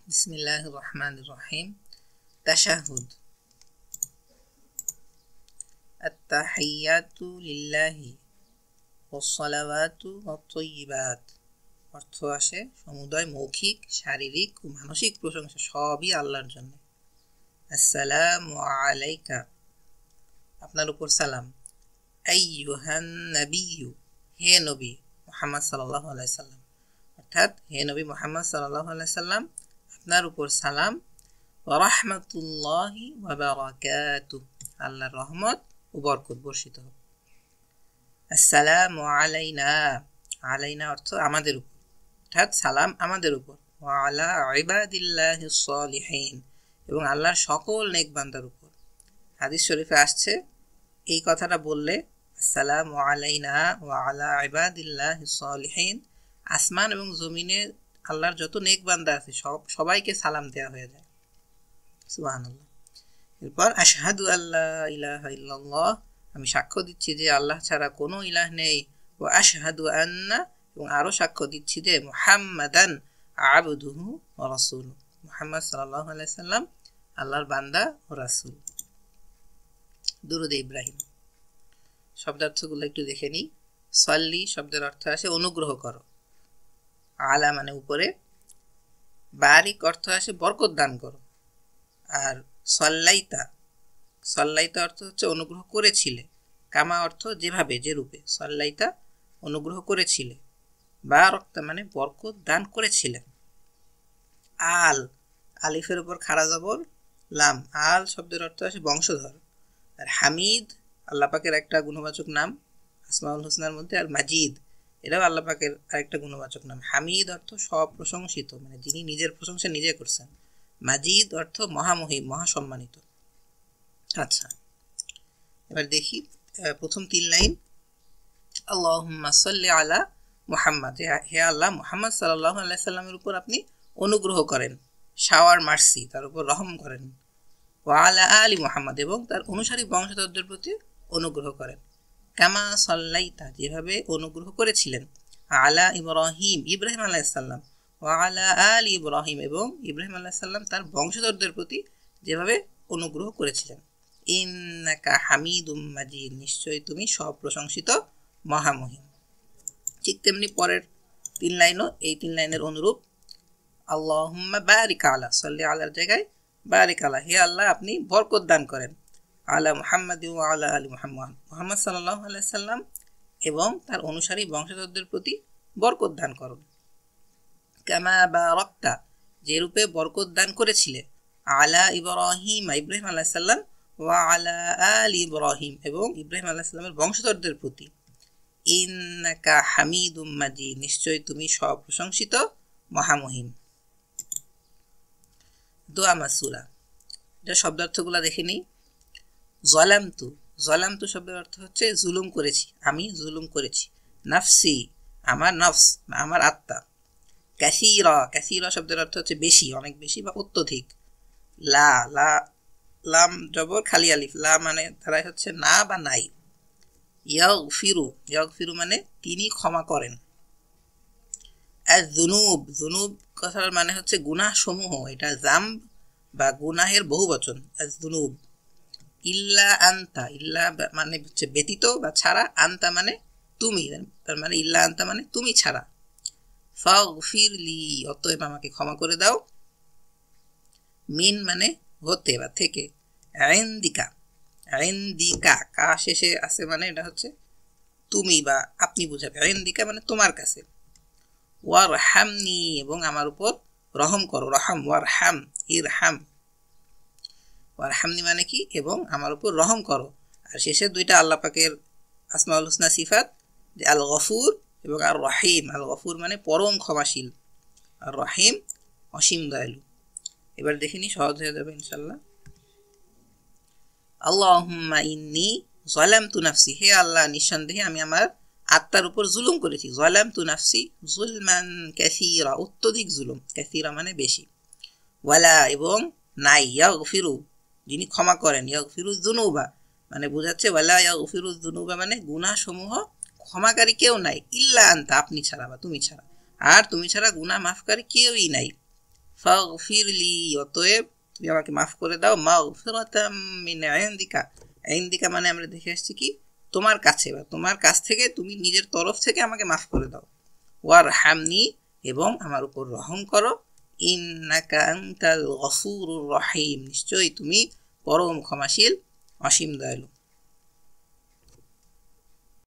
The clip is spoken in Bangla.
বিসমিল্লাহির রহমানির রহিম। তাশাহুদ। আত-তাহিয়াতু লিল্লাহি ওয়াস-সালাওয়াতু ওয়াত-তাইয়্যিবাত। অর্থ আসে সমুদয় মৌখিক, শারীরিক ও মানসিক প্রশংসা সবই আল্লাহর জন্য। আসসালামু আলাইকা, আপনার উপর সালাম। আইয়ুহান নাবিয়্যু, হে নবী মুহাম্মদ সাল্লাল্লাহু আলাইহি সাল্লাম, অর্থাৎ হে নবী মুহাম্মদ সাল্লাল্লাহু আলাইহি সাল্লাম, আপনার উপর সালাম। ওয়া রাহমাতুল্লাহি ওয়া বারাকাতুহু, আল্লাহর রহমত ও বরকত বর্ষিত হোক। আসসালামু আলাইনা, আলাইনা অর্থ আমাদের উপর, অর্থাৎ সালাম আমাদের উপর। ওয়া আলা ইবাদিল্লাহিস সালিহিন, এবং আল্লাহর সকল নেক বান্দার উপর। হাদিস শরীফে আসছে এই কথাটা বললে আসসালামু আলাইনা ওয়া আলা ইবাদিল্লাহিস সালিহিন, আসমান এবং জমিনে আল্লাহর যত নেক বান্দা আছে সবাইকে সালাম দেওয়া হয়ে যায়। সুবহানাল্লাহ। এরপর আশহাদু আল্লা ইলাহা ইল্লাল্লাহ, আমি সাক্ষ্য দিচ্ছি যে আল্লাহ ছাড়া কোনো ইলাহ নেই। ওয়া আশহাদু আন্না, এবং আরো সাক্ষ্য দিচ্ছি যে মুহাম্মাদান আবদুহু ওয়া রাসূলুহু, মুহাম্মদ সাল্লাল্লাহু আলাইহি সাল্লাম আল্লাহর বান্দা ও রাসূল। দুরূদ ইব্রাহিম। শব্দার্থগুলো একটু দেখে নিই। সাল্লি শব্দের অর্থ আসে অনুগ্রহ করো, আলা মানে উপরে, বারিক অর্থ আসে বরকত দান করো, আর সাল্লাইতা, সাল্লাইতা অর্থ হচ্ছে অনুগ্রহ করেছিলে, কামা অর্থ যেভাবে যে রূপে, সাল্লাইতা অনুগ্রহ করেছিলে, বারাকতা মানে বরকত দান করেছিলেন। আল, আলিফের উপর খাড়া জবর লাম, আল শব্দের অর্থ আসে বংশধর। আর হামিদ আল্লাহ পাকের একটা গুণবাচক নাম আসমাউল হোসনার মধ্যে, আর মাজিদ এটাও আল্লাহ পাকের আরেকটা গুণবাচক নাম। হামিদ অর্থ সপ্রশংসিত, মানে যিনি নিজের প্রশংসা নিজে করছেন। মাজিদ অর্থ মহামহিম, মহাসম্মানিত। আচ্ছা, এবার দেখি প্রথম 3 লাইন। আল্লাহুম্মা সাল্লি আলা মুহাম্মদ, হে আল্লাহ মুহাম্মদ সাল্লাল্লাহু আলাইহি সাল্লামের উপর আপনি অনুগ্রহ করেন, শাওয়ার মার্সি, তার উপর রহম করেন। ওয়া আলা আলি মুহাম্মদ, এবং তার অনুসারী বংশধরদের প্রতি অনুগ্রহ করেন। কামা সাল্লাইতা, যেভাবে অনুগ্রহ করেছিলেন, আলা ইব্রাহিম, ইব্রাহিম আলাইহিস সালাম, ওয়া আলা আলি ইব্রাহিম, এবং ইব্রাহিম আলাইহিস সালাম তার বংশধরদের প্রতি যেভাবে অনুগ্রহ করেছিলেন। ইন্নাকা হামিদুম মাজিদ, নিশ্চয়ই তুমি সপ্রশংসিত মহামহিম। ঠিক তেমনি পরের 3 লাইনও এই 3 লাইনের অনুরূপ। আল্লাহুম্মা বারিক আলা, সাল্লি আলার জায়গায় বারিক আলা, হে আল্লাহ আপনি বরকত দান করেন, আলা মুহাম্মাদ ওয়া আলা আলি মুহাম্মদ, মুহাম্মদ সাল্লাল্লাহু আলাইহি সাল্লাম এবং তার অনুসারী বংশধরদের প্রতি বরকত দান করুন। কামা বারাকতা, যে রূপে বরকত দান করেছিলে, আলা ইব্রাহিম, ইব্রাহিম আলাইহিস সালাম, ওয়া আলা আলি ইব্রাহিম, এবং ইব্রাহিম আলাইহিস সালামের বংশধরদের প্রতি। ইন্নাকা হামিদুম মাজিদ, নিশ্চয়ই তুমি সপ্রশংসিত মহামহিম। দোয়া মাসুরা, এটা শব্দার্থগুলো দেখে নিই। যালামতু, যালামতু শব্দের অর্থ হচ্ছে জুলুম করেছি, আমি জুলুম করেছি। নাফসি, আমার নফস, আমার আত্মা। কাসীরা, কাসীরা শব্দের অর্থ হচ্ছে বেশি, অনেক বেশি বা অত্যধিক। লা, লা লাম জবর খালি আলিফ, লা মানে ধারায় হচ্ছে না বা নাই। ইয়াগফিরু, ইয়াগফিরু মানে তিনি ক্ষমা করেন। আয-যুনুব, যুনুব কথার মানে হচ্ছে গুনাহ সমূহ, এটা জাম্ব বা গুনাহের বহুবচন, আয-যুনুব। ইল্লা আনতা, ইল্লা মানে হচ্ছে ব্যতীত বা ছাড়া, আনতা মানে তুমি, তার মানে ইল্লা আনতা মানে তুমি ছাড়া। ফাগফিরলি, অতএব আমাকে ক্ষমা করে দাও। মিন মানে হতে বা থেকে। ইনদিকা, ইনদিকা কা শেষে আছে মানে এটা হচ্ছে তুমি বা আপনি বুঝাবে। ইনদিকা মানে তোমার কাছে। ওয়ারহামনি, এবং আমার উপর রহম করো, রহম ওয়ারহাম, ইরহাম। ওয়ারহামনি মানে কি, এবং আমার উপর রহম করো। আর শেষে 2টা আল্লাহ পাকের আসমাউল হুসনা সিফাত, যে আল গফুর এবং আর রহিম। আল গফুর মানে পরম ক্ষমাশীল, আর রহিম অসীম দয়ালু। এবার দেখিনি, সহজ হয়ে যাবে ইনশাল্লাহ। আল্লাহুম্মা ইন্নী যালামতু নাফসি, হে আল্লাহ নিঃসন্দেহে আমি আমার আত্মার উপর জুলুম করেছি। যালামতু নাফসি যুলমান কাসীরা, অত্যধিক জুলুম, কাসীরা মানে বেশি। ওয়ালা, এবং নাই, ইয়াগফিরু যিনি ক্ষমা করেন, ইয়াগফিরু যুনুবা মানে বোঝাচ্ছে ওয়ালা ইয়াগফিরু যুনুবা মানে গুনাহ সমূহ ক্ষমাকারী কেউ নাই, ইল্লা আনতা আপনি ছাড়া বা তুমি ছাড়া, আর তুমি ছাড়া গুনাহ মাফকারী কেউই নাই। ফাগফিরলি, অতএব তুমি আমাকে মাফ করে দাও, মাগফিরাতাম মিন ইনদিকা, ইনদিকা মানে আমরা দেখে আসছি কি তোমার কাছে বা তোমার কাছ থেকে, তুমি নিজের তরফ থেকে আমাকে মাফ করে দাও। ওয়ারহামনি, এবং আমার উপর রহম করো, ইন্নাকা আনতাল গফুরুর রহিম, নিশ্চয়ই তুমি পরম ক্ষমাশীল অসীম দয়ালু।